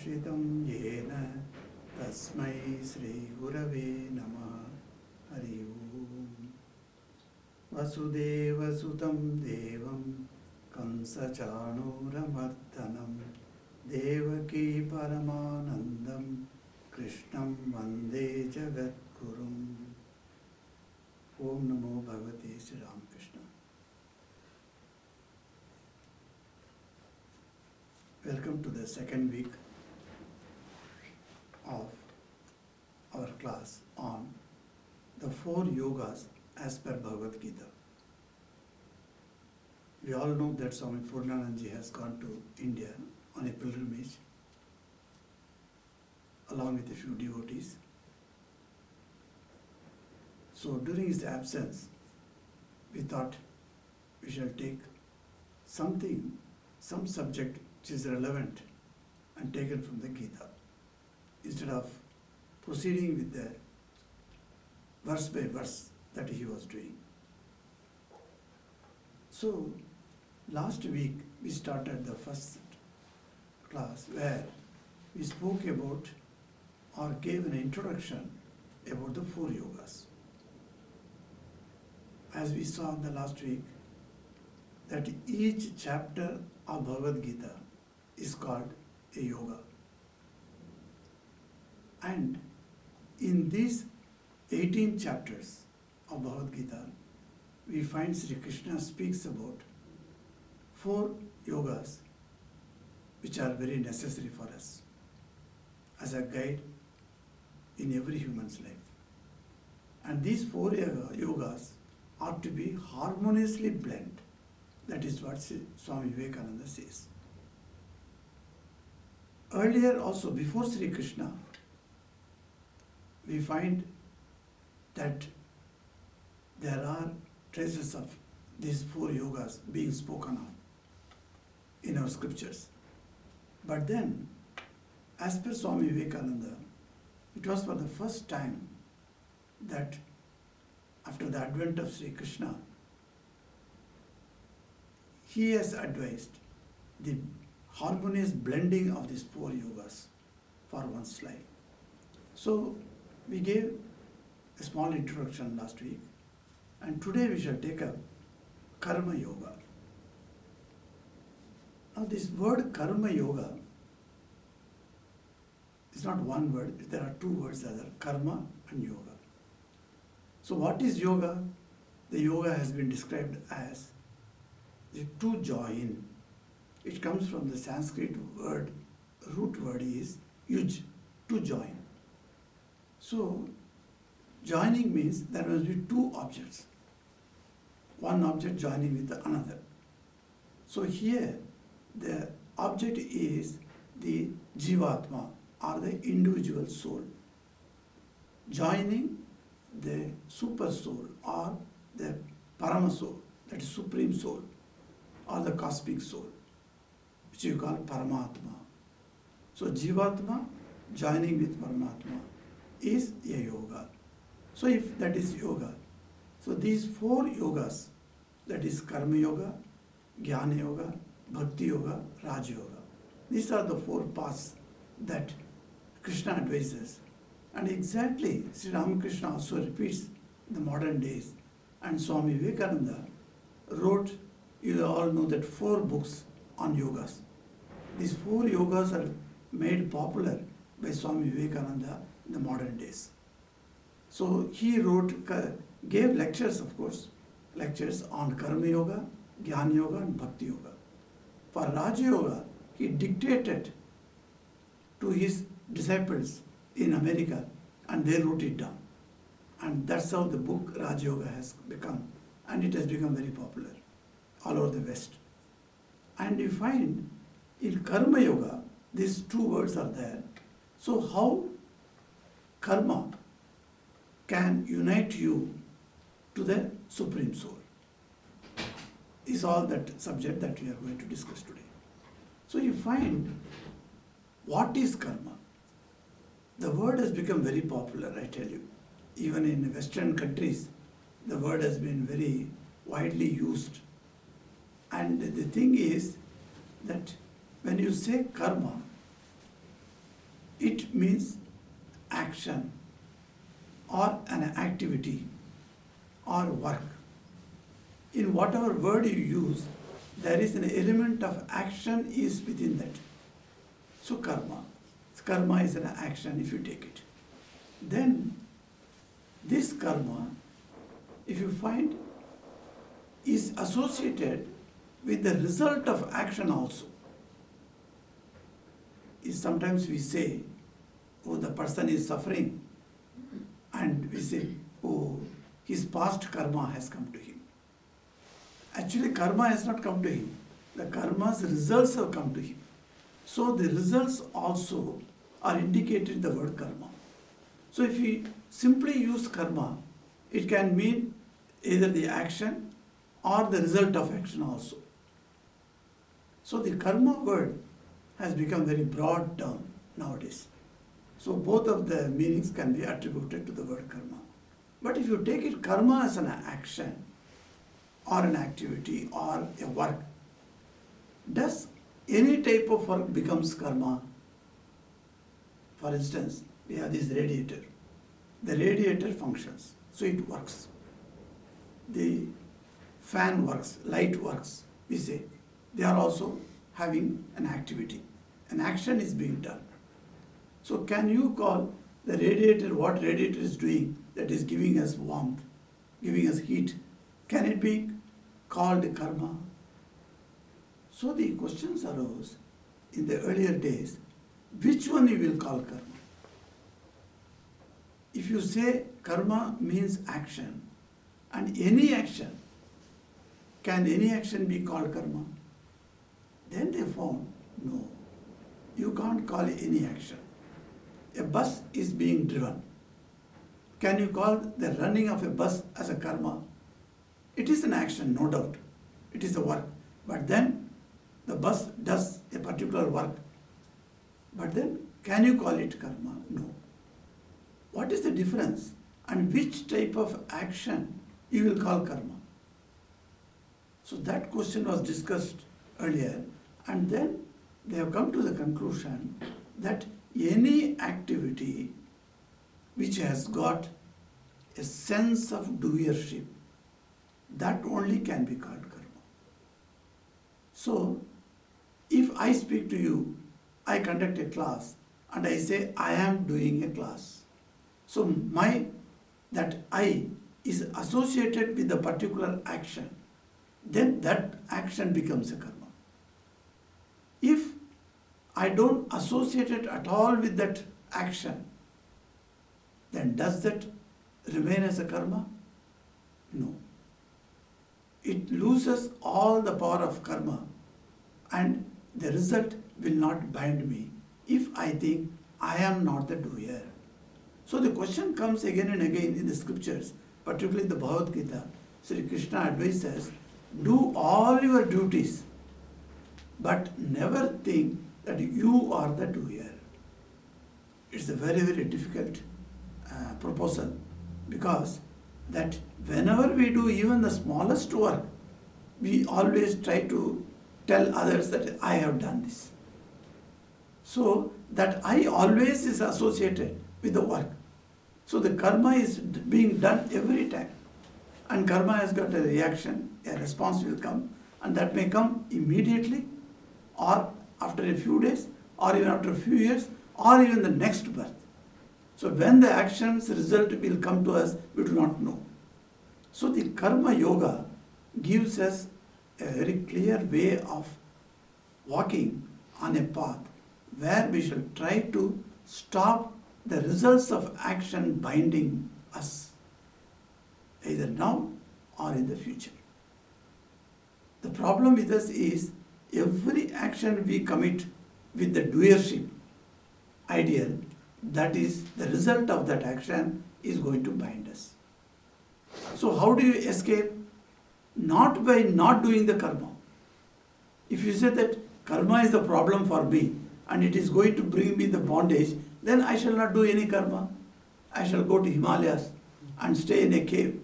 सूत्रभाष्यकृतं येन तस्मै श्रीगुरवे नमः। हरि ओम्। वसुदेवसुतं देवं कंसचाणूरमर्दनं देवकी परमानन्दं कृष्णं वन्दे जगद्गुरुम्। ओम नमो भगवते Shri Ramakrishna. Welcome to the second week of our class on the 4 yogas as per Bhagavad Gita. We all know that Swami Purnananji has gone to India on a pilgrimage along with a few devotees. So during his absence, we thought we shall take some subject which is relevant and taken from the Gita, instead of proceeding with the verse by verse that he was doing. So last week we started the first class where we spoke about or gave an introduction about the 4 yogas. As we saw in the last week, that each chapter of Bhagavad Gita is called a yoga. And in these 18 chapters of Bhagavad Gita, we find Sri Krishna speaks about 4 yogas which are very necessary for us as a guide in every human's life. And these 4 yogas are to be harmoniously blent. That is what Swami Vivekananda says. Earlier also, before Sri Krishna, we find that there are traces of these 4 yogas being spoken of in our scriptures. But then, as per Swami Vivekananda, it was for the first time that after the advent of Sri Krishna, he has advised the harmonious blending of these 4 yogas for one's life. So we gave a small introduction last week, and today we shall take up Karma Yoga. Now this word Karma Yoga is not one word, there are 2 words other, Karma and Yoga. So what is yoga? The yoga has been described as to join. It comes from the Sanskrit word, root word is yuj, to join. So joining means there must be 2 objects, one object joining with another. So here the object is the jivatma or the individual soul, joining the super soul or the parama soul, that is supreme soul, or the cosmic soul, which you call Paramatma. So Jivatma joining with Paramatma is a yoga. So if that is yoga, so these 4 yogas, that is Karma Yoga, Jnana Yoga, Bhakti Yoga, Raja Yoga. These are the 4 paths that Krishna advises. And exactly Sri Ramakrishna also repeats in the modern days. And Swami Vivekananda wrote, you all know that 4 books on yogas. These 4 yogas are made popular by Swami Vivekananda in the modern days. So he gave lectures, of course, lectures on Karma Yoga, Jnana Yoga and Bhakti Yoga. For Raja Yoga, he dictated to his disciples in America, and they wrote it down. And that's how the book Raja Yoga has become, and it has become very popular all over the West. And you find in Karma Yoga, these 2 words are there. So how karma can unite you to the Supreme Soul is all that subject that we are going to discuss today. So you find, what is karma? The word has become very popular, I tell you. Even in Western countries, the word has been very widely used. And the thing is that when you say karma, means action or an activity or work. In whatever word you use, there is an element of action is within that. So karma. Karma is an action if you take it. Then this karma, if you find, is associated with the result of action also. Is sometimes we say, oh, the person is suffering, and we say, oh, his past karma has come to him. Actually, karma has not come to him. The karma's results have come to him. So the results also are indicated in the word karma. So if we simply use karma, it can mean either the action or the result of action also. So the karma word has become very broad term nowadays. So both of the meanings can be attributed to the word karma. But if you take it karma as an action or an activity or a work, does any type of work becomes karma? For instance, we have this radiator. The radiator functions, so it works. The fan works, light works, we say. They are also having an activity. An action is being done. So can you call the radiator, what radiator is doing, that is giving us warmth, giving us heat, can it be called karma? So the questions arose in the earlier days, which one you will call karma? If you say karma means action, and any action, can any action be called karma? Then they found, no, you can't call any action. A bus is being driven. Can you call the running of a bus as a karma? It is an action, no doubt. It is a work. But then the bus does a particular work. But then can you call it karma? No. What is the difference? And which type of action you will call karma? So that question was discussed earlier, and then they have come to the conclusion that any activity which has got a sense of doership, that only can be called karma. So, if I speak to you, I conduct a class, and I say, I am doing a class. So, that I is associated with a particular action, then that action becomes a karma. If I don't associate it at all with that action, then does that remain as a karma? No. It loses all the power of karma, and the result will not bind me if I think I am not the doer. So the question comes again and again in the scriptures, particularly in the Bhagavad Gita. Sri Krishna advises, do all your duties, but never think that you are the doer. It's a very, very difficult proposal, because that whenever we do even the smallest work, we always try to tell others that I have done this. So that I always is associated with the work. So the karma is being done every time. And karma has got a reaction, a response will come, and that may come immediately, or after a few days, or even after a few years, or even the next birth. So when the action's result will come to us, we do not know. So the karma yoga gives us a very clear way of walking on a path where we shall try to stop the results of action binding us, either now or in the future. The problem with us is every action we commit with the doership ideal, that is the result of that action is going to bind us. So how do you escape? Not by not doing the karma. If you say that karma is the problem for me and it is going to bring me the bondage, then I shall not do any karma. I shall go to Himalayas and stay in a cave.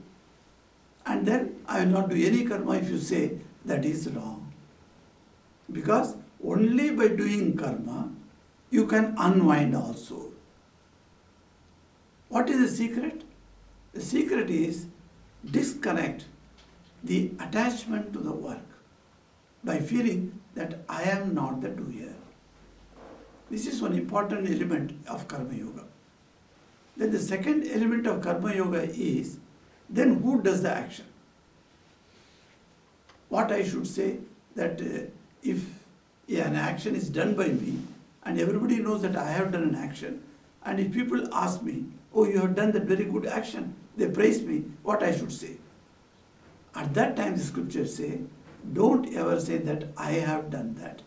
And then I will not do any karma if you say that is wrong. Because only by doing karma, you can unwind also. What is the secret? The secret is disconnect the attachment to the work by feeling that I am not the doer. This is one important element of Karma Yoga. Then the second element of Karma Yoga is, then who does the action? What I should say, that if an action is done by me and everybody knows that I have done an action, and if people ask me, oh, you have done that very good action, they praise me, what I should say? At that time the scriptures say, don't ever say that I have done that.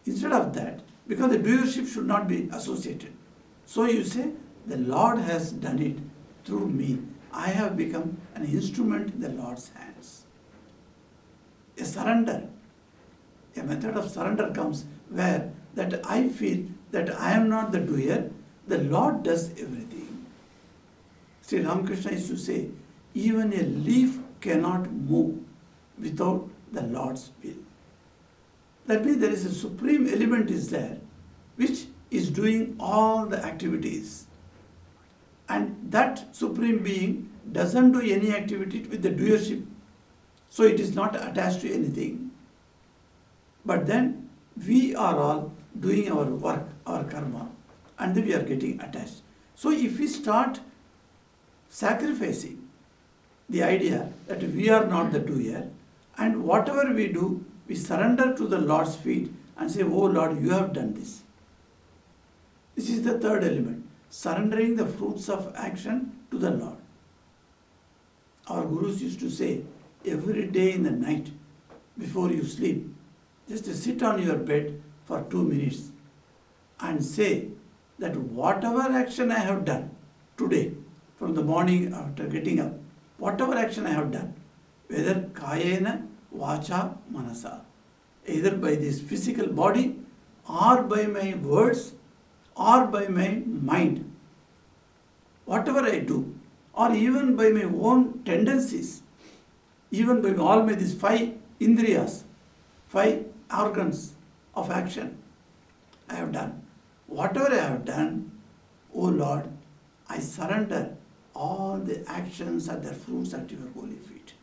Instead of that, because the doership should not be associated. So you say, the Lord has done it through me. I have become an instrument in the Lord's hands. A surrender, a method of surrender comes where that I feel that I am not the doer, the Lord does everything. Sri Ramakrishna used to say, even a leaf cannot move without the Lord's will. That means there is a supreme element is there which is doing all the activities. And that supreme being doesn't do any activity with the doership. So it is not attached to anything. But then we are all doing our work, our karma, and then we are getting attached. So if we start sacrificing the idea that we are not the doer, and whatever we do, we surrender to the Lord's feet and say, oh Lord, you have done this. This is the third element, surrendering the fruits of action to the Lord. Our gurus used to say, every day in the night, before you sleep, just sit on your bed for 2 minutes and say that whatever action I have done today, from the morning after getting up, whatever action I have done, whether kayena, vacha, manasa, either by this physical body or by my words or by my mind, whatever I do, or even by my own tendencies, even by all my these 5 indriyas, 5 organs of action I have done. Whatever I have done, O Lord, I surrender all the actions and their fruits at your holy feet.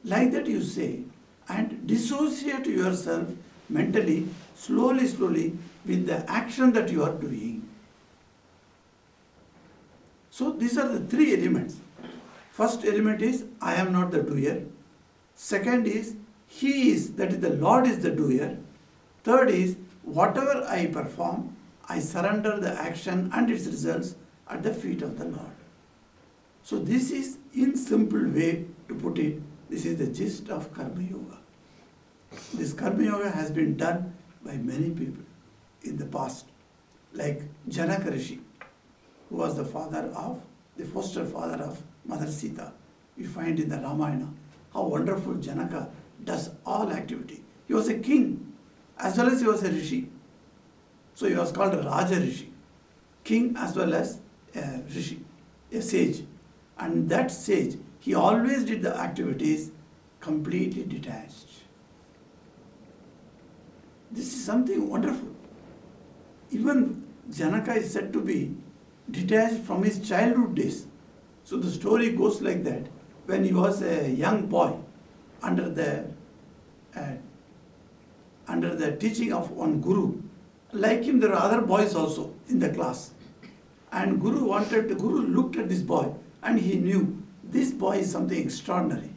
Like that you say, and dissociate yourself mentally, slowly with the action that you are doing. So these are the 3 elements. First element is, I am not the doer. Second is, He is, that is the Lord is the doer. Third is, whatever I perform, I surrender the action and its results at the feet of the Lord. So this is, in simple way to put it, this is the gist of Karma Yoga. This Karma Yoga has been done by many people in the past, like Janaka Rishi, who was the foster father of Mother Sita. We find in the Ramayana how wonderful Janaka does all activity. He was a king as well as he was a rishi. So he was called a Raja Rishi, king as well as a rishi, a sage. And that sage, he always did the activities completely detached. This is something wonderful. Even Janaka is said to be detached from his childhood days. So the story goes like that. When he was a young boy, under the teaching of one guru, like him there are other boys also in the class. And Guru looked at this boy and he knew this boy is something extraordinary.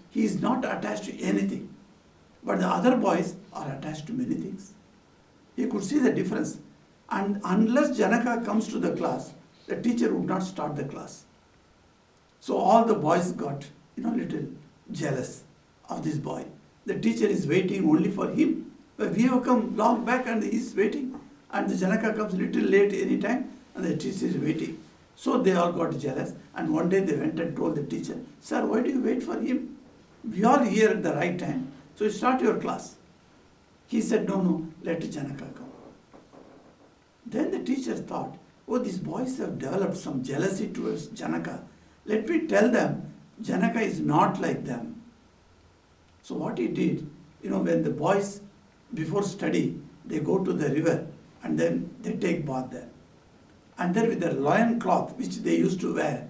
He is not attached to anything. But the other boys are attached to many things. He could see the difference. And unless Janaka comes to the class, the teacher would not start the class. So all the boys got, little jealous of this boy. The teacher is waiting only for him. But we have come long back and he is waiting. And the Janaka comes little late any time and the teacher is waiting. So they all got jealous. And one day they went and told the teacher, Sir, why do you wait for him? We are here at the right time. So start your class. He said, no, let Janaka come. Then the teacher thought, oh, these boys have developed some jealousy towards Janaka. Let me tell them, Janaka is not like them. So what he did, when the boys, before study, they go to the river and then they take bath there. And then with the lion cloth which they used to wear,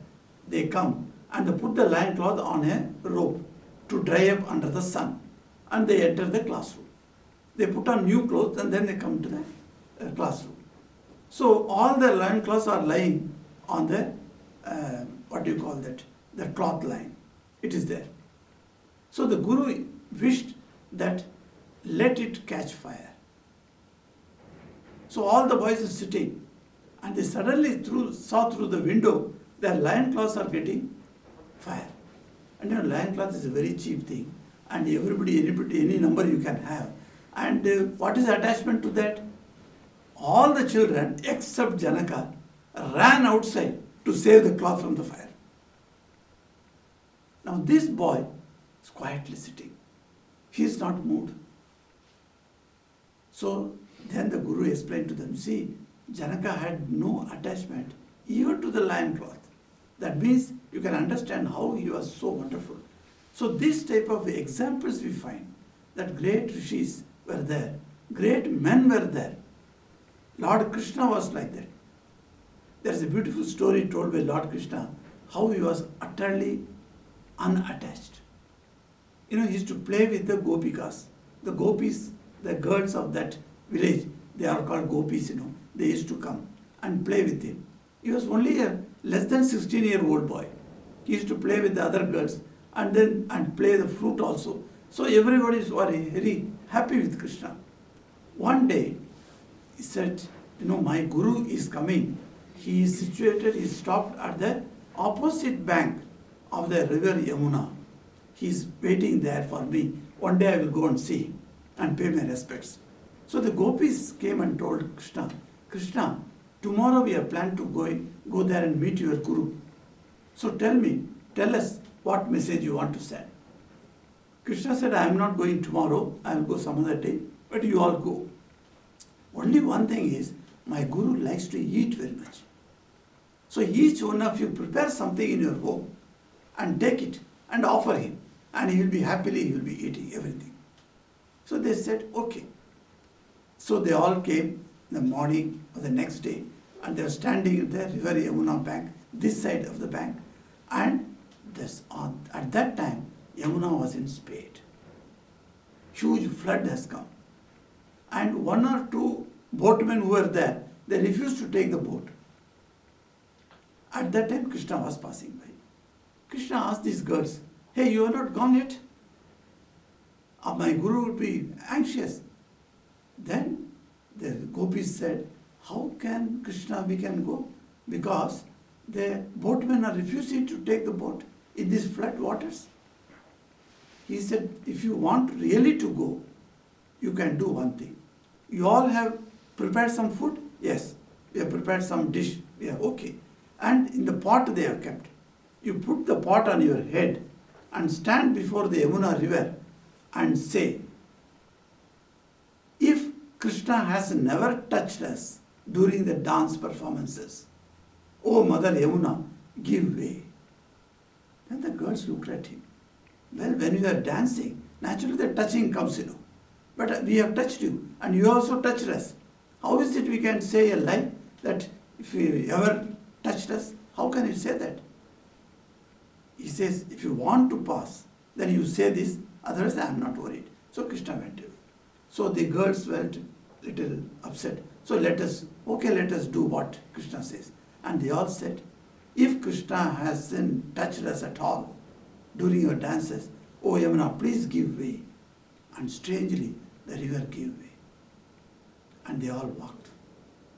they come and they put the lion cloth on a rope to dry up under the sun. And they enter the classroom. They put on new clothes and then they come to the classroom. So all the lion cloths are lying on the, the cloth line. It is there. So the Guru wished that let it catch fire. So all the boys are sitting and they suddenly saw through the window their lion cloths are getting fire. And lion cloth is a very cheap thing and anybody, any number you can have. And what is the attachment to that? All the children except Janaka ran outside to save the cloth from the fire. Now this boy is quietly sitting. He is not moved. So then the Guru explained to them, see, Janaka had no attachment even to the lion cloth. That means you can understand how he was so wonderful. So this type of examples we find, that great rishis were there, great men were there. Lord Krishna was like that. There is a beautiful story told by Lord Krishna, how he was utterly unattached. He used to play with the gopikas. The gopis, the girls of that village, they are called gopis, They used to come and play with him. He was only a less than 16-year-old boy. He used to play with the other girls and play the flute also. So everybody was very happy with Krishna. One day, he said, my Guru is coming. He is situated, he stopped at the opposite bank of the river Yamuna. He is waiting there for me. One day I will go and see him and pay my respects. So the gopis came and told Krishna, Krishna, tomorrow we have planned to go there and meet your Guru. So tell us what message you want to send. Krishna said, I am not going tomorrow, I will go some other day, but you all go. Only one thing is, my Guru likes to eat very much. So each one of you prepare something in your home and take it and offer him. And he will be eating everything. So they said, okay. So they all came in the morning of the next day and they were standing at the river Yamuna bank, this side of the bank. And at that time, Yamuna was in spate. Huge flood has come. And one or two boatmen who were there, they refused to take the boat. At that time, Krishna was passing by. Krishna asked these girls, hey, you are not gone yet? My Guru would be anxious. Then the gopis said, how can Krishna we can go? Because the boatmen are refusing to take the boat in these flood waters. He said, if you want really to go, you can do one thing. You all have prepared some food? Yes. We have prepared some dish. We are okay. And in the pot they have kept. You put the pot on your head and stand before the Yamuna river and say, if Krishna has never touched us during the dance performances, oh Mother Yamuna, give way. Then the girls looked at him. Well, when you are dancing, naturally the touching comes, But we have touched you and you also touched us. How is it we can say a lie that if you ever touched us, how can you say that? He says, if you want to pass, then you say this, otherwise I am not worried. So Krishna went away. So the girls went a little upset. So let us do what Krishna says. And they all said, if Krishna hasn't touched us at all during your dances, oh Yamuna, please give way. And strangely, the river gave way. And they all walked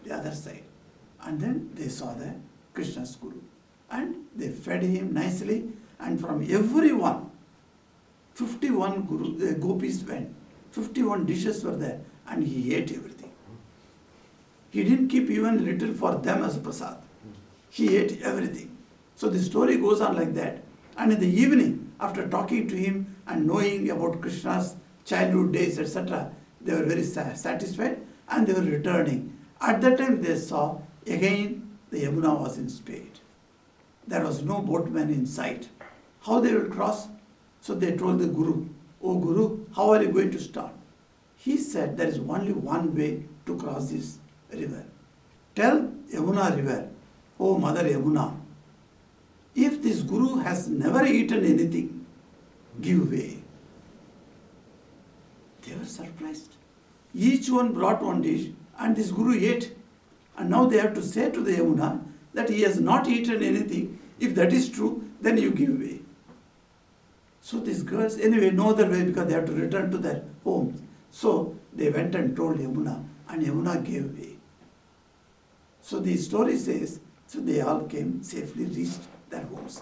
the other side. And then they saw the Krishna's Guru. And they fed him nicely. And from everyone, 51 gopis went. 51 dishes were there. And he ate everything. He didn't keep even little for them as prasad. He ate everything. So the story goes on like that. And in the evening, after talking to him and knowing about Krishna's childhood days, etc., they were very satisfied and they were returning. At that time they saw again the Yamuna was in spate. There was no boatman in sight. How they will cross? So they told the Guru, oh Guru, how are you going to start? He said there is only one way to cross this river. Tell Yamuna river, oh Mother Yamuna, if this Guru has never eaten anything, give way. They were surprised. Each one brought one dish and this Guru ate. And now they have to say to the Yamuna that he has not eaten anything. If that is true, then you give way. So these girls, anyway, no other way because they have to return to their homes. So they went and told Yamuna, and Yamuna gave way. So the story says, so they all came, safely reached their homes.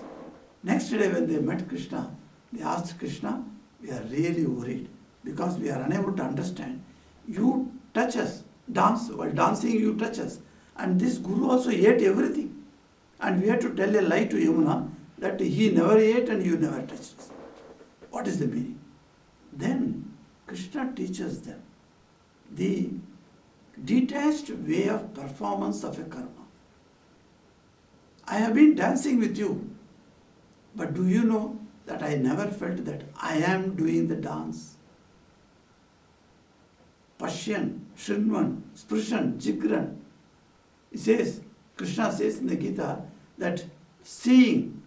Next day when they met Krishna, they asked Krishna, we are really worried because we are unable to understand. You touch us, dance, while dancing you touch us. And this Guru also ate everything. And we had to tell a lie to Yamuna that he never ate and you never touched us. What is the meaning? Then Krishna teaches them the detached way of performance of a karma. I have been dancing with you, but do you know that I never felt that I am doing the dance? Pashyan, Shrinvan, Sprishan, Jigran. It says, Krishna says in the Gita that seeing,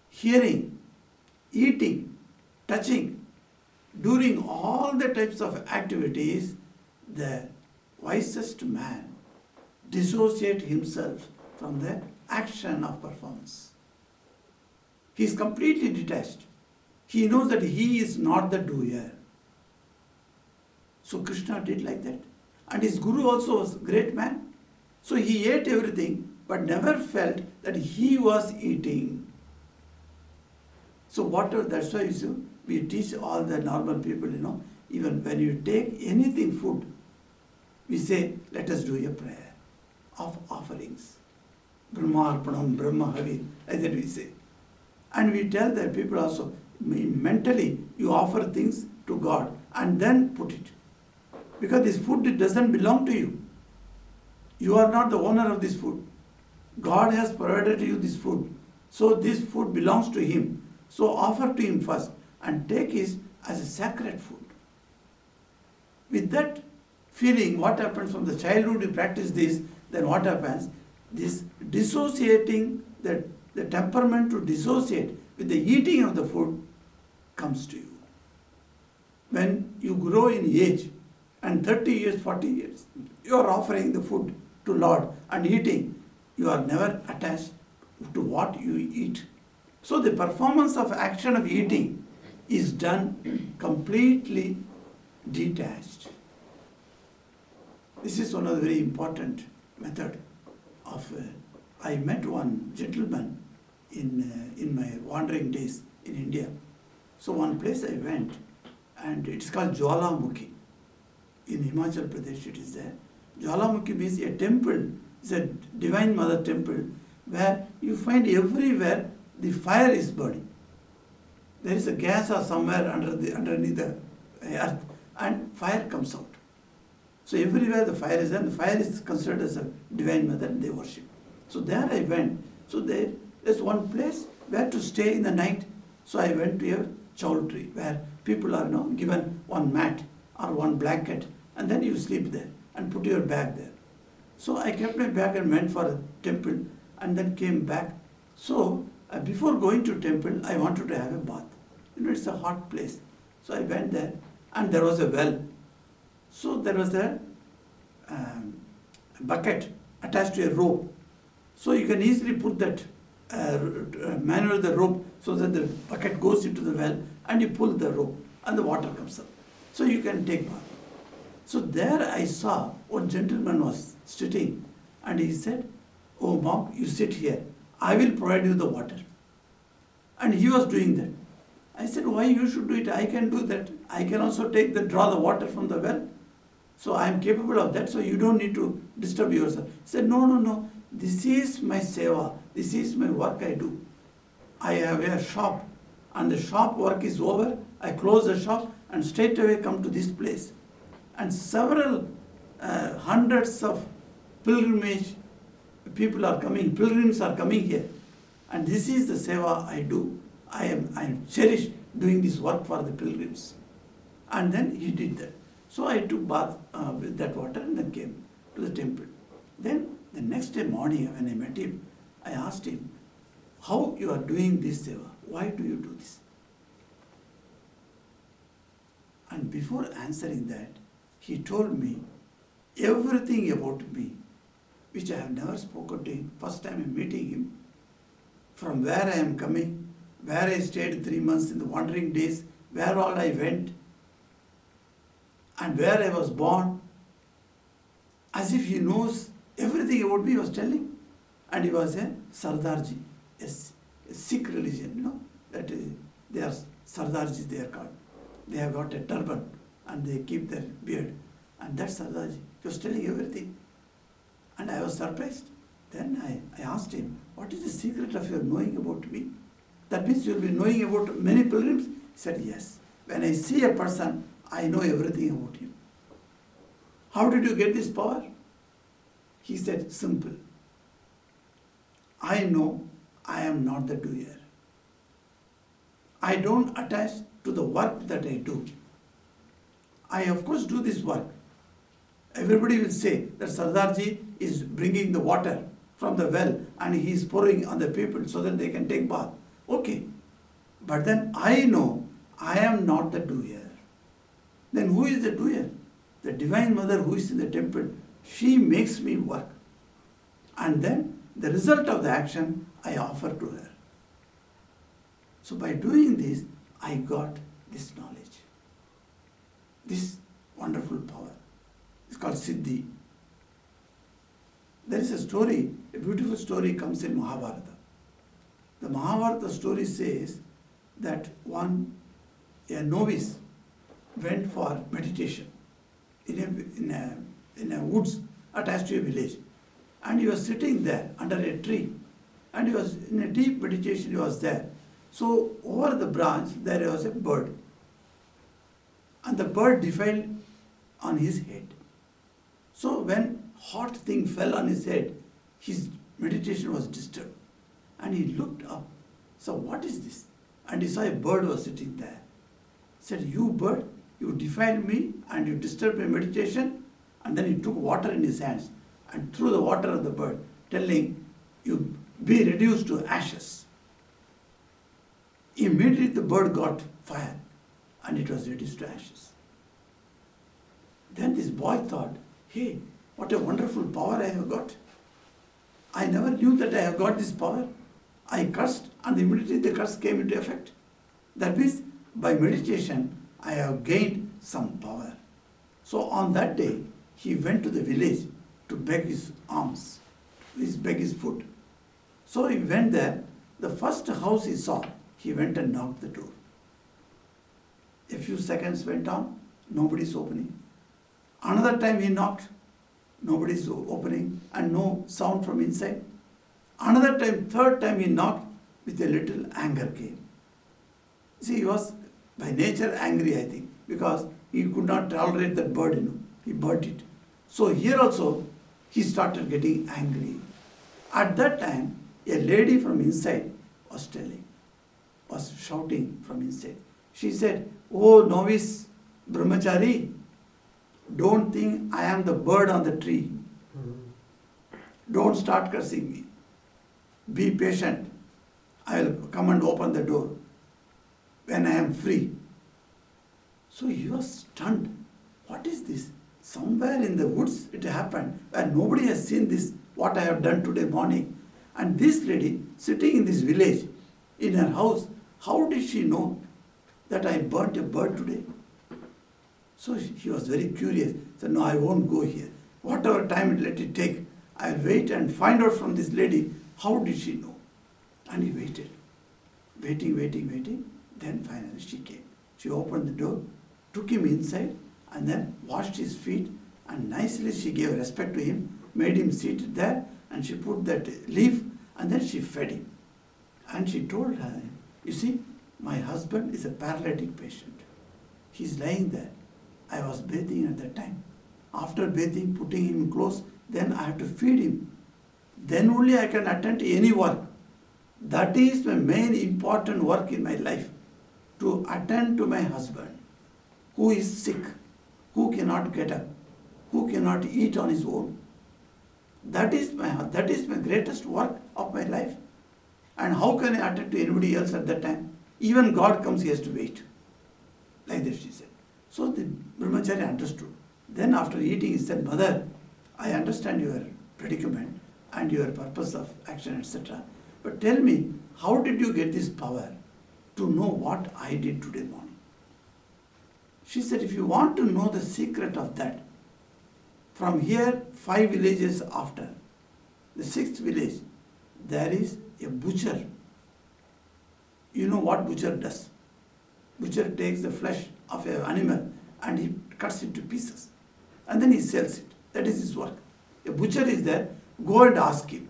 hearing, eating, touching, during all the types of activities, the wisest man dissociates himself from the action of performance. He is completely detached. He knows that he is not the doer. So Krishna did like that. And his Guru also was a great man. So he ate everything but never felt that he was eating. So whatever, that's why we teach all the normal people, even when you take anything food, we say, let us do a prayer of offerings. Brahmarpanam, Brahmahavi, like that we say. And we tell the people also, mentally you offer things to God and then put it. Because this food, it doesn't belong to you. You are not the owner of this food. God has provided you this food. So this food belongs to Him. So offer to Him first and take it as a sacred food. With that feeling, what happens from the childhood you practice this, then what happens? This dissociating, the temperament to dissociate with the eating of the food comes to you. When you grow in age and 30 years, 40 years, you are offering the food to Lord and eating, you are never attached to what you eat. So the performance of action of eating is done completely detached. This is one of the very important method of. I met one gentleman in my wandering days in India. So one place I went, and it's called Jwalamukhi. In Himachal Pradesh it is there. Jwalamukhi means a temple. It's a Divine Mother temple where you find everywhere the fire is burning. There is a gas or somewhere underneath the earth, and fire comes out. So everywhere the fire is there, and the fire is considered as a Divine Mother, and they worship. So there I went. So there's one place where to stay in the night. So I went to a chaul tree where people are given one mat or one blanket, and then you sleep there and put your bag there. So I kept my bag and went for a temple and then came back. So before going to temple, I wanted to have a bath. It's a hot place. So I went there and there was a well. So there was a bucket attached to a rope. So you can easily put that, maneuver the rope so that the bucket goes into the well and you pull the rope and the water comes up. So you can take bath. So there I saw one gentleman was sitting and he said, "Oh monk, you sit here. I will provide you the water." And he was doing that. I said, "Why you should do it? I can do that. I can also draw the water from the well. So I am capable of that, so you don't need to disturb yourself." He said, No. This is my seva. This is my work I do. I have a shop and the shop work is over. I close the shop and straight away come to this place. And several hundreds of pilgrims are coming here. And this is the seva I do. I am cherished doing this work for the pilgrims. And then he did that. So I took bath with that water and then came to the temple. Then the And next day morning when I met him, I asked him, how you are doing this seva? Why do you do this? And before answering that, he told me everything about me, which I have never spoken to him. First time I'm meeting him, from where I am coming, where I stayed 3 months in the wandering days, where all I went, and where I was born, as if he knows everything about me, he was telling. And he was a Sardarji, a Sikh religion, that is, they are Sardarji, they are called. They have got a turban and they keep their beard. And that's Sardarji. He was telling everything. And I was surprised. Then I asked him, what is the secret of your knowing about me? That means you'll be knowing about many pilgrims? He said, yes. When I see a person, I know everything about him. How did you get this power? He said, simple. I know I am not the doer. I don't attach to the work that I do. I of course do this work. Everybody will say that Sardarji is bringing the water from the well and he is pouring on the people so that they can take bath. Okay. But then I know I am not the doer. Then who is the doer? The Divine Mother who is in the temple. She makes me work. And then the result of the action I offer to her. So by doing this, I got this knowledge. This wonderful power. It's called Siddhi. There is a story, a beautiful story comes in Mahabharata. The Mahabharata story says that a novice went for meditation in a woods attached to a village. And he was sitting there under a tree. And he was in a deep meditation, he was there. So over the branch there was a bird. And the bird defiled on his head. So when hot thing fell on his head, his meditation was disturbed. And he looked up. So what is this? And he saw a bird was sitting there. He said, you bird, you defiled me and you disturbed my meditation. And then he took water in his hands and threw the water on the bird, telling, you be reduced to ashes. Immediately the bird got fire and it was reduced to ashes. Then this boy thought, hey, what a wonderful power I have got. I never knew that I have got this power. I cursed and immediately the curse came into effect. That means by meditation I have gained some power. So on that day he went to the village to beg his alms, beg his food. So he went there. The first house he saw, he went and knocked the door. A few seconds went on, nobody's opening. Another time he knocked, nobody's opening and no sound from inside. Another time, third time he knocked, with a little anger came. See, he was by nature angry, I think, because he could not tolerate that bird, he burnt it. So here also, he started getting angry. At that time, a lady from inside was shouting from inside. She said, oh novice brahmachari, don't think I am the bird on the tree. Don't start cursing me. Be patient. I will come and open the door when I am free. So he was stunned. What is this? Somewhere in the woods it happened where nobody has seen this, what I have done today morning. And this lady sitting in this village, in her house, how did she know that I burnt a bird today? So he was very curious. He said, no, I won't go here. Whatever time let it take, I'll wait and find out from this lady, how did she know? And he waited. Waiting. Then finally she came. She opened the door, took him inside, and then washed his feet, and nicely she gave respect to him, made him seated there, and she put that leaf, and then she fed him. And she told her, you see, my husband is a paralytic patient. He's lying there. I was bathing at that time. After bathing, putting him in clothes, then I have to feed him. Then only I can attend to any work. That is my main important work in my life, to attend to my husband, who is sick, who cannot get up, who cannot eat on his own. That is my greatest work of my life. And how can I attend to anybody else at that time? Even God comes, he has to wait. Like that she said. So the brahmachari understood. Then after eating, he said, Mother, I understand your predicament and your purpose of action, etc. But tell me, how did you get this power to know what I did today morning? She said, if you want to know the secret of that, from here 5 villages after, the 6th village, there is a butcher. You know what butcher does? Butcher takes the flesh of an animal and he cuts it to pieces. And then he sells it. That is his work. A butcher is there, go and ask him.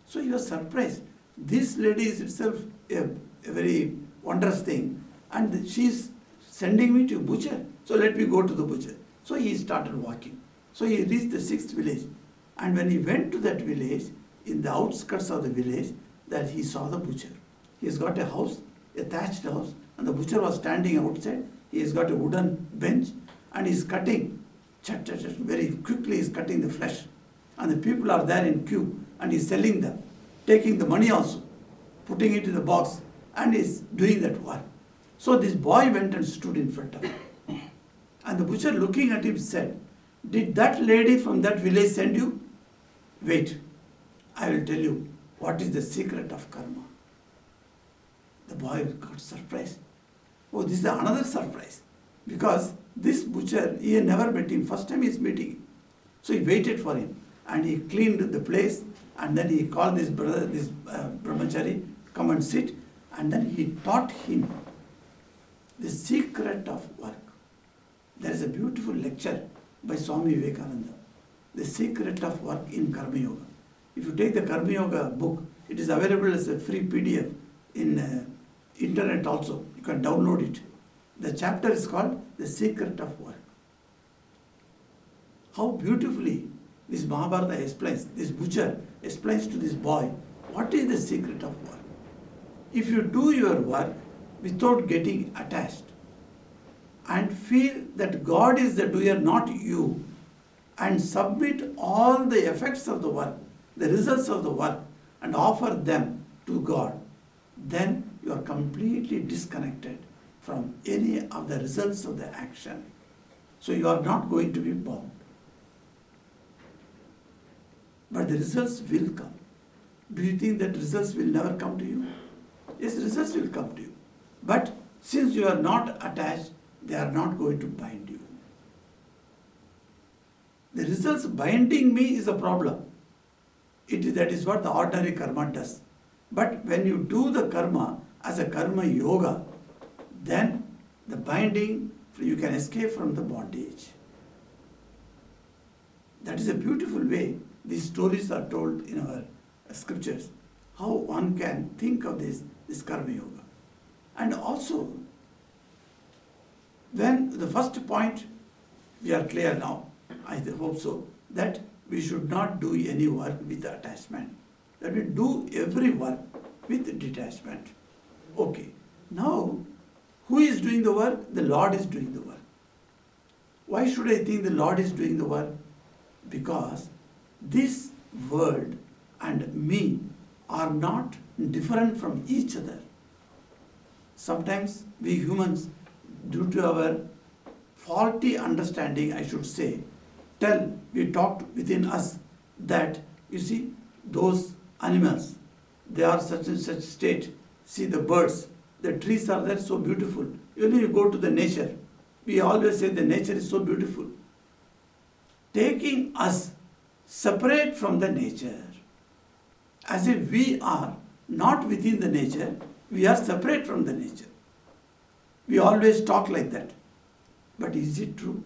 So he was surprised. This lady is itself a very wondrous thing. And she is sending me to a butcher. So let me go to the butcher. So he started walking. So he reached the 6th village. And when he went to that village, in the outskirts of the village, that he saw the butcher. He has got a house, a thatched house, and the butcher was standing outside. He has got a wooden bench and he is cutting, very quickly he is cutting the flesh. And the people are there in queue and he is selling them, taking the money also, putting it in the box, and is doing that work. So this boy went and stood in front of him. And the butcher, looking at him, said, did that lady from that village send you? Wait, I will tell you what is the secret of karma. The boy got surprised. Oh, this is another surprise. Because this butcher, he had never met him. First time he is meeting him. So he waited for him. And he cleaned the place. And then he called this brother, this brahmachari, come and sit. And then he taught him the secret of work. There is a beautiful lecture by Swami Vivekananda, the secret of work in Karma Yoga. If you take the Karma Yoga book, it is available as a free PDF in internet also. You can download it. The chapter is called The Secret of Work. How beautifully this Mahabharata explains, this butcher explains to this boy, what is the secret of work? If you do your work without getting attached and feel that God is the doer, not you, and submit all the effects of the work, the results of the work, and offer them to God, then you are completely disconnected from any of the results of the action. So you are not going to be bound. But the results will come. Do you think that results will never come to you? Yes, results will come to you. But since you are not attached, they are not going to bind you. The results binding me is a problem. That is what the ordinary karma does. But when you do the karma as a karma yoga, then the binding, you can escape from the bondage. That is a beautiful way these stories are told in our scriptures, how one can think of this karma yoga. And also, when the first point, we are clear now, I hope so, that we should not do any work with attachment. That we do every work with detachment. Okay, now who is doing the work? The Lord is doing the work. Why should I think the Lord is doing the work? Because this world and me are not different from each other. Sometimes we humans, due to our faulty understanding, I should say, we talked within us that, you see, those animals, they are such and such state. See the birds, the trees are there so beautiful. When you go to the nature, we always say the nature is so beautiful. Taking us separate from the nature, as if we are not within the nature, we are separate from the nature. We always talk like that. But is it true?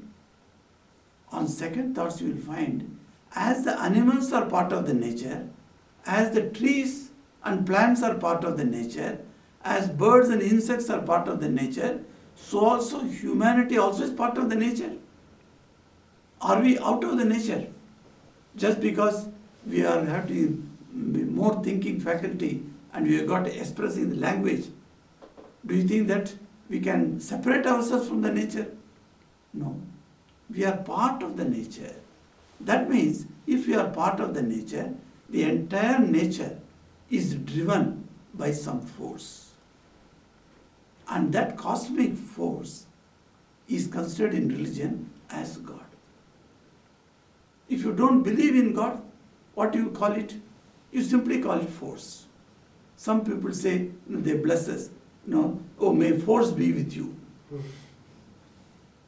On second thoughts, you will find, as the animals are part of the nature, as the trees and plants are part of the nature, as birds and insects are part of the nature, so also humanity also is part of the nature. Are we out of the nature? Just because we have to be more thinking faculty and we have got to express in the language, do you think that we can separate ourselves from the nature? No. We are part of the nature. That means if you are part of the nature, the entire nature is driven by some force. And that cosmic force is considered in religion as God. If you don't believe in God, what do you call it? You simply call it force. Some people say, they bless us, oh, may force be with you.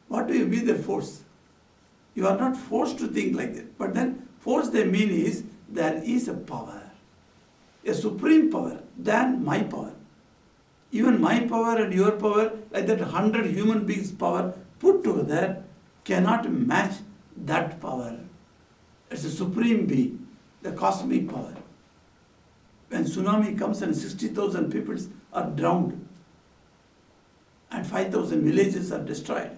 What do you mean the force? You are not forced to think like that. But then force they mean is there is a power, a supreme power than my power. Even my power and your power, like that 100 human beings' power put together, cannot match that power. It's a supreme being, the cosmic power. When tsunami comes and 60,000 people are drowned and 5,000 villages are destroyed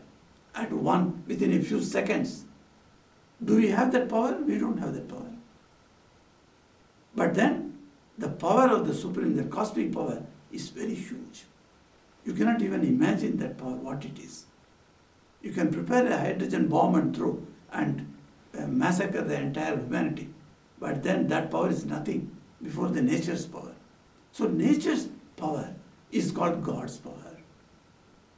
at one within a few seconds, do we have that power? We don't have that power. But then the power of the supreme, the cosmic power, is very huge. You cannot even imagine that power, what it is. You can prepare a hydrogen bomb and throw and massacre the entire humanity. But then that power is nothing before the nature's power. So nature's power is called God's power.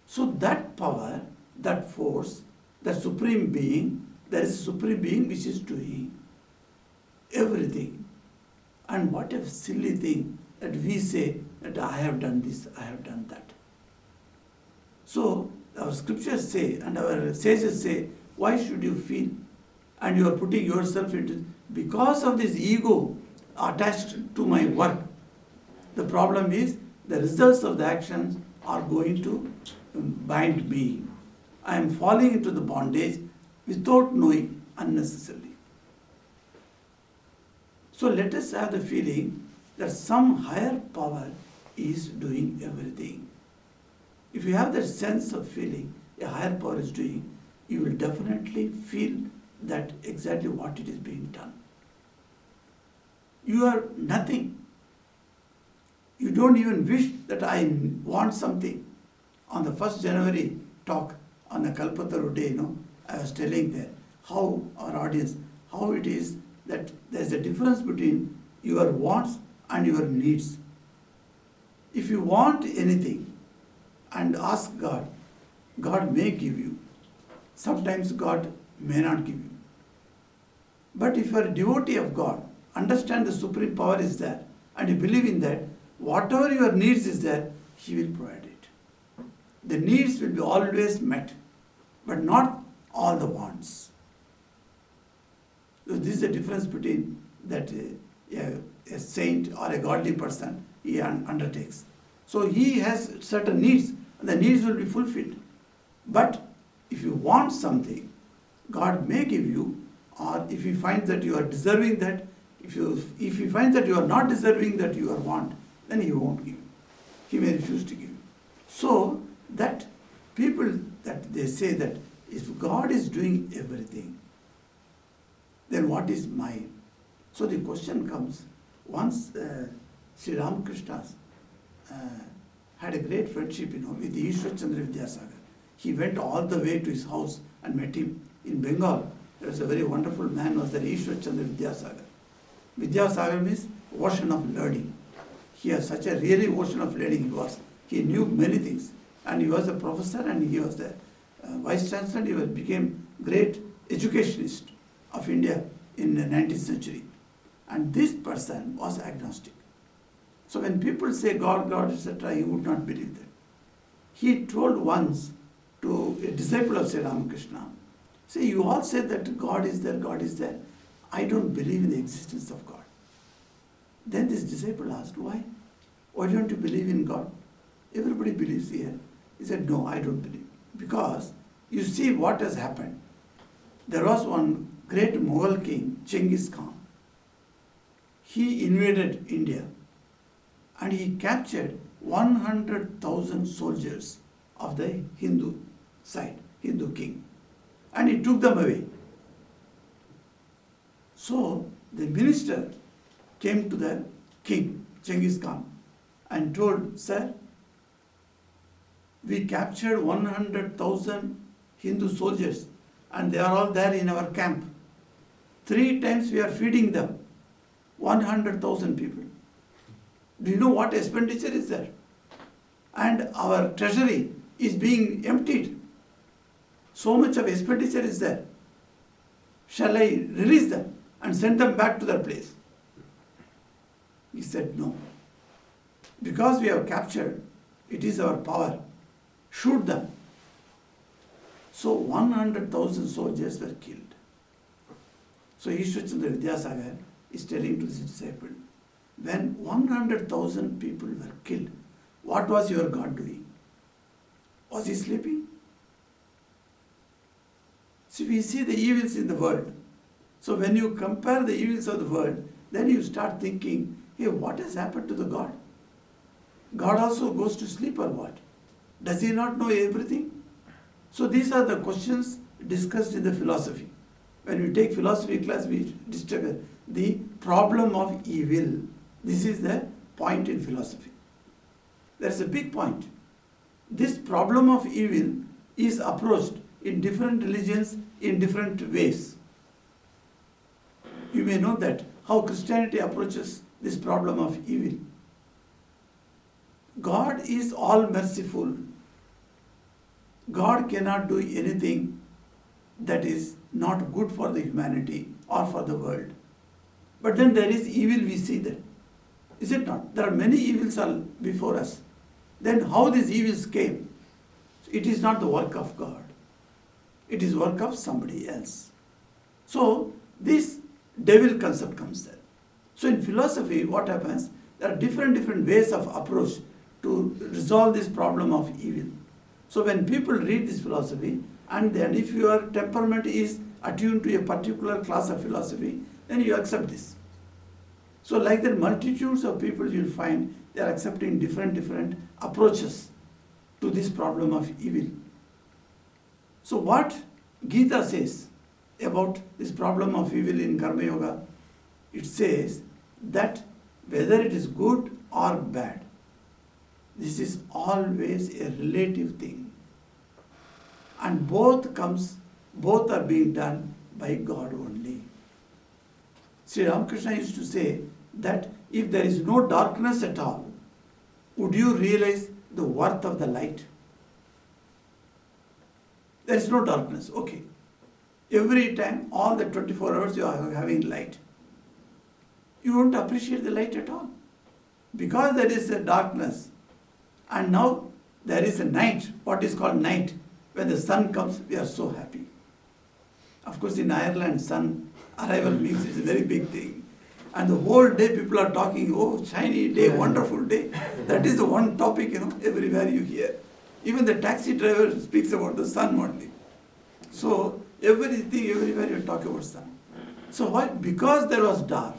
So that power, that force, that supreme being, there is a supreme being which is doing everything. And what a silly thing that we say that I have done this, I have done that. So our scriptures say and our sages say, why should you feel? And you are putting yourself into, because of this ego attached to my work. The problem is the results of the actions are going to bind me. I am falling into the bondage without knowing unnecessarily. So let us have the feeling that some higher power is doing everything. If you have that sense of feeling a higher power is doing, you will definitely feel that exactly what it is being done. You are nothing. You don't even wish that I want something. On the 1st January talk on the Kalpataru day, I was telling there how our audience, how it is that there's a difference between your wants and your needs. If you want anything and ask God, God may give you. Sometimes God may not give you. But if you are a devotee of God, understand the supreme power is there, and you believe in that, whatever your needs is there, He will provide it. The needs will be always met, but not all the wants. So this is the difference between that a saint or a godly person he undertakes. So he has certain needs, and the needs will be fulfilled. But if you want something, God may give you, or if He finds that you are deserving that, if He finds that you are not deserving that you want, then He won't give you. He may refuse to give you. So that people that they say that if God is doing everything, then what is mine? So the question comes, once Sri Ramakrishna had a great friendship, with Ishwar Chandra Vidyasagar. He went all the way to his house and met him in Bengal. There was a very wonderful man, was there, Ishwar Chandra Vidyasagar. Vidyasagar means ocean of learning. He has such a really ocean of learning he was. He knew many things, and he was a professor, and he was the vice chancellor. He became great educationist of India in the 19th century. And this person was agnostic. So when people say God, God, etc., he would not believe that. He told once to a disciple of Sri Ramakrishna, say, you all say that God is there, God is there. I don't believe in the existence of God. Then this disciple asked, why? Why don't you believe in God? Everybody believes here. He said, no, I don't believe. Because you see what has happened. There was one great Mughal king, Genghis Khan. He invaded India and he captured 100,000 soldiers of the Hindu side, Hindu king, and he took them away. So the minister came to the king, Genghis Khan, and told, sir, we captured 100,000 Hindu soldiers and they are all there in our camp. 3 times we are feeding them. 100,000 people. Do you know what expenditure is there? And our treasury is being emptied. So much of expenditure is there. Shall I release them and send them back to their place? He said, no. Because we have captured, it is our power. Shoot them. So 100,000 soldiers were killed. So Ishwarchandra Vidyasagar is telling to his disciple, when 100,000 people were killed, what was your God doing? Was he sleeping? See, we see the evils in the world. So when you compare the evils of the world, then you start thinking, hey, what has happened to the God? God also goes to sleep or what? Does he not know everything? So these are the questions discussed in the philosophy. When we take philosophy class, we discover the problem of evil. This is the point in philosophy. There is a big point. This problem of evil is approached in different religions in different ways. You may know that how Christianity approaches this problem of evil. God is all merciful. God cannot do anything that is not good for the humanity or for the world. But then there is evil, we see that. Is it not? There are many evils before us. Then how these evils came? It is not the work of God. It is work of somebody else. So this devil concept comes there. So in philosophy, what happens? There are different ways of approach to resolve this problem of evil. So when people read this philosophy, and then if your temperament is attuned to a particular class of philosophy, then you accept this. So like that, multitudes of people you will find, they are accepting different approaches to this problem of evil. So what Gita says about this problem of evil in Karma Yoga, it says that whether it is good or bad, this is always a relative thing. And both are being done by God only. Sri Ramakrishna used to say that if there is no darkness at all, would you realize the worth of the light? There is no darkness, okay. Every time, all the 24 hours you are having light. You won't appreciate the light at all. Because there is a darkness, and now there is a night, what is called night. When the sun comes, we are so happy. Of course, in Ireland, sun arrival means it's a very big thing. And the whole day people are talking, oh, shiny day, wonderful day. That is the one topic, everywhere you hear. Even the taxi driver speaks about the sun only. So, everything, everywhere you talk about sun. So why? Because there was dark.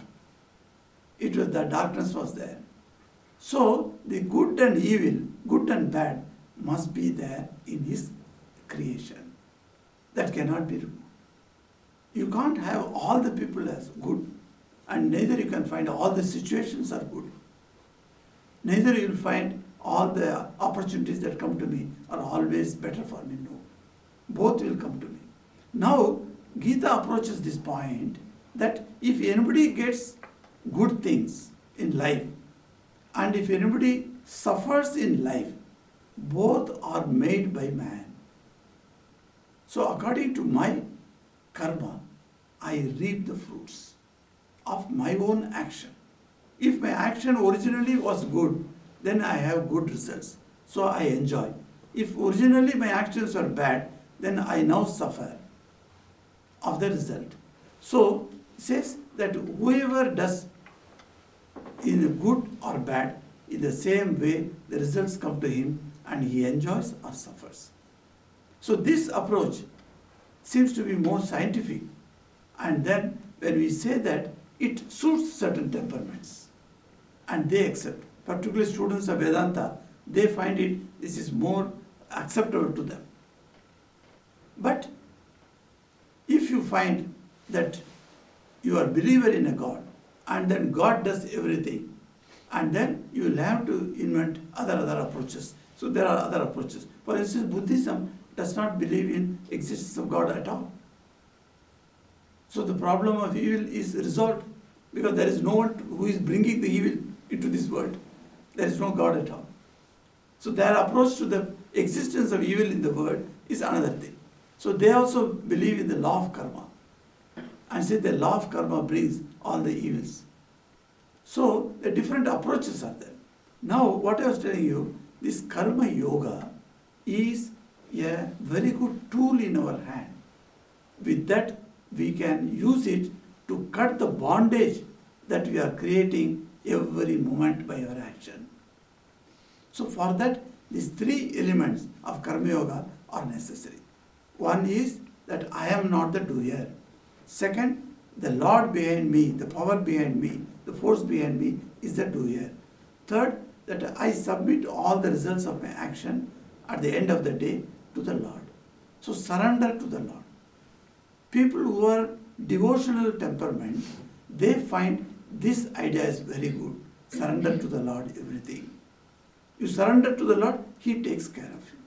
The darkness was there. So, the good and evil, good and bad, must be there in his creation. That cannot be removed. You can't have all the people as good, and neither you can find all the situations are good. Neither you will find all the opportunities that come to me are always better for me. No. Both will come to me. Now, Gita approaches this point that if anybody gets good things in life, and if anybody suffers in life, both are made by man. So according to my karma, I reap the fruits of my own action. If my action originally was good, then I have good results. So I enjoy. If originally my actions were bad, then I now suffer of the result. So it says that whoever does in good or bad, in the same way the results come to him and he enjoys or suffers. So this approach seems to be more scientific, and then when we say that, it suits certain temperaments and they accept. Particularly students of Vedanta, they find this is more acceptable to them. But if you find that you are a believer in a God, and then God does everything, and then you will have to invent other approaches. So there are other approaches. For instance, Buddhism does not believe in existence of God at all. So the problem of evil is resolved because there is no one who is bringing the evil into this world. There is no God at all. So their approach to the existence of evil in the world is another thing. So they also believe in the law of karma and say the law of karma brings all the evils. So the different approaches are there. Now what I was telling you, this karma yoga is a very good tool in our hand. With that we can use it to cut the bondage that we are creating every moment by our action. So for that, these three elements of karma yoga are necessary. One is that I am not the doer. Second, the Lord behind me, the power behind me, the force behind me is the doer. Third, that I submit all the results of my action at the end of the day to the Lord. So surrender to the Lord. People who are devotional temperament, they find this idea is very good. Surrender to the Lord everything. You surrender to the Lord, He takes care of you.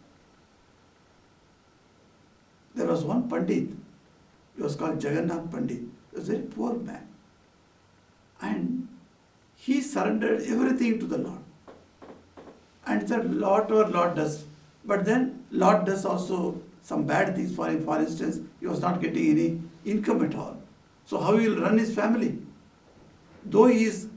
There was one Pandit, he was called Jagannath Pandit. He was a very poor man. And he surrendered everything to the Lord. And said, Lord, or Lord does. But then Lord does also some bad things for him. For instance, he was not getting any income at all. So how he will run his family? Though he is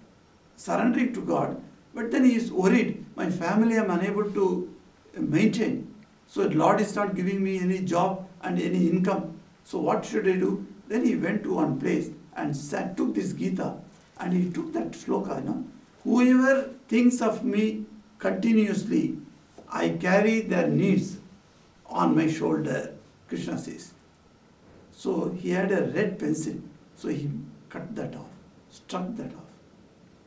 surrendering to God, but then he is worried, my family I am unable to maintain. So Lord is not giving me any job and any income. So what should I do? Then he went to one place and took this Gita and he took that sloka, whoever thinks of me continuously, I carry their needs on my shoulder, Krishna says. So he had a red pencil, so he cut that off, struck that off.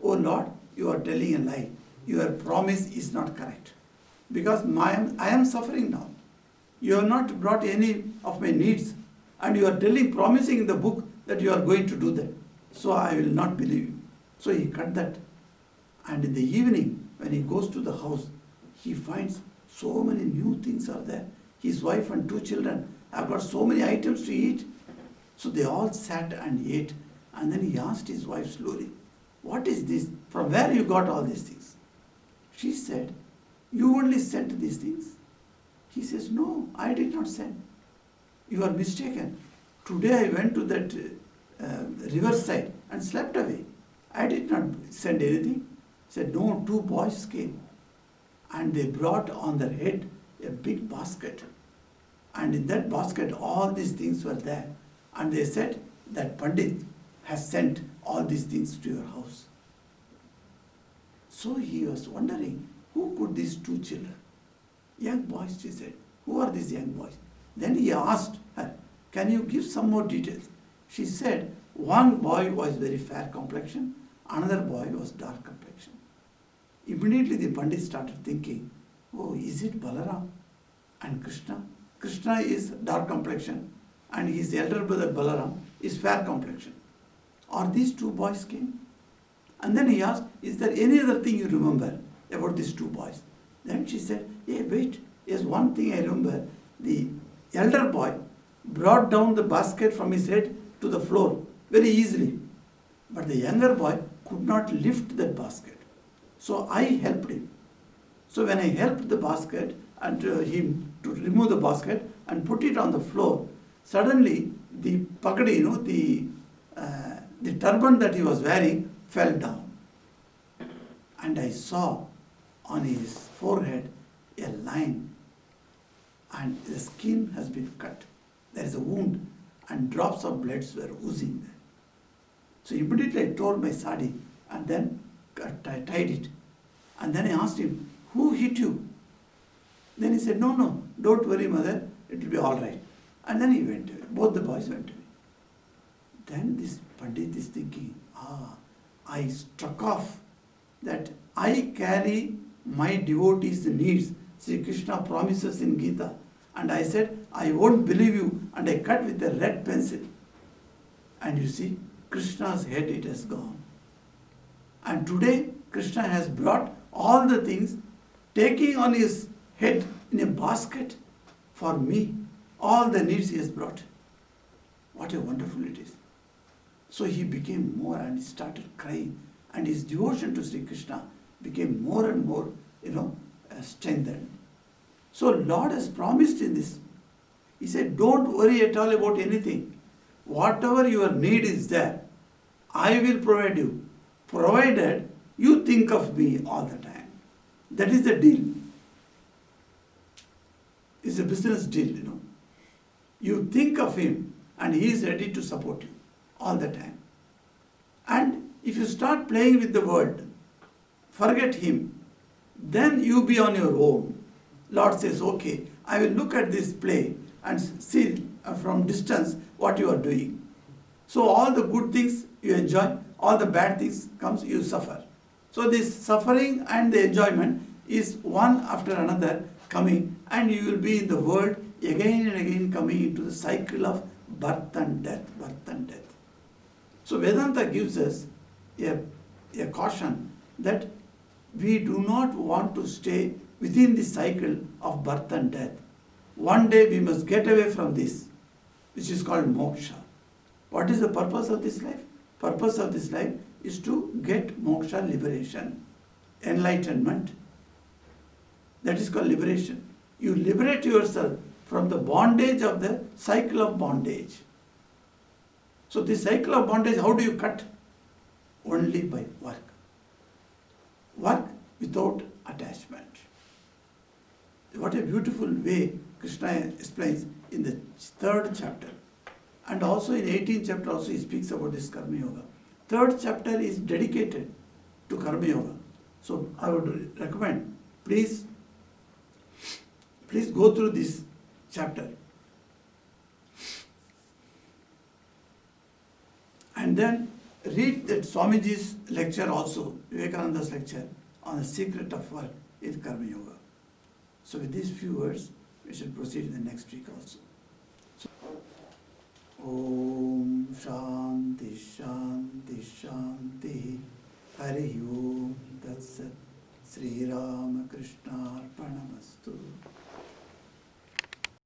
Oh Lord, you are telling a lie. Your promise is not correct. Because I am suffering now. You have not brought any of my needs. And you are promising in the book that you are going to do that. So I will not believe you. So he cut that. And in the evening, when he goes to the house, he finds so many new things are there. His wife and 2 children have got so many items to eat. So they all sat and ate. And then he asked his wife slowly, what is this? From where you got all these things? She said, you only sent these things. He says, no, I did not send. You are mistaken. Today I went to that riverside and slept away. I did not send anything. He said, no, 2 boys came. And they brought on their head a big basket. And in that basket all these things were there. And they said that Pandit has sent all these things to your house. So he was wondering, who could these 2 children? Young boys, she said. Who are these young boys? Then he asked her, can you give some more details? She said, one boy was very fair complexion, another boy was dark complexion. Immediately the Pandit started thinking, oh, is it Balaram and Krishna? Krishna is dark complexion and his elder brother Balaram is fair complexion. Or these 2 boys came? And then he asked, is there any other thing you remember about these 2 boys? Then she said, hey, wait, there's one thing I remember. The elder boy brought down the basket from his head to the floor very easily. But the younger boy could not lift that basket. So I helped him. So when I helped the basket and him to remove the basket and put it on the floor, suddenly the pagadi, the turban that he was wearing fell down. And I saw on his forehead a line and the skin has been cut. There is a wound and drops of blood were oozing there. So immediately I tore my sari and then I tied it. And then I asked him, who hit you? Then he said, no, don't worry mother, it will be all right. And then he went away. Both the boys went away. Then this Pandit is thinking, I struck off that I carry my devotees' needs. Sri Krishna promises in Gita. And I said, I won't believe you. And I cut with a red pencil. And you see, Krishna's head, it has gone. And today, Krishna has brought all the things, taking on his head in a basket for me. All the needs he has brought. What a wonderful it is. So he became more and he started crying, and his devotion to Sri Krishna became more and more, strengthened. So Lord has promised in this. He said, don't worry at all about anything. Whatever your need is there, I will provide you, provided you think of me all the time. That is the deal. It's a business deal. You think of him and he is ready to support you all the time. And if you start playing with the world, forget him, then you be on your own. Lord says, okay, I will look at this play and see from distance what you are doing. So all the good things you enjoy, all the bad things comes, you suffer. So this suffering and the enjoyment is one after another coming, and you will be in the world again and again, coming into the cycle of birth and death, birth and death. So Vedanta gives us a caution that we do not want to stay within the cycle of birth and death. One day we must get away from this, which is called moksha. What is the purpose of this life? Purpose of this life is to get moksha, liberation, enlightenment. That is called liberation. You liberate yourself from the bondage of the cycle of bondage. So this cycle of bondage, how do you cut? Only by work. Work without attachment. What a beautiful way Krishna explains in the 3rd chapter. And also in 18th chapter also he speaks about this Karma Yoga. 3rd chapter is dedicated to Karma Yoga. So I would recommend, please go through this chapter. And then read that Swamiji's lecture also, Vivekananda's lecture on the secret of work in Karma Yoga. So with these few words, we shall proceed in the next week also. So, Om Shanti Shanti Shanti Hari Om Tat Sat Sri Rama Krishna Arpanamastu.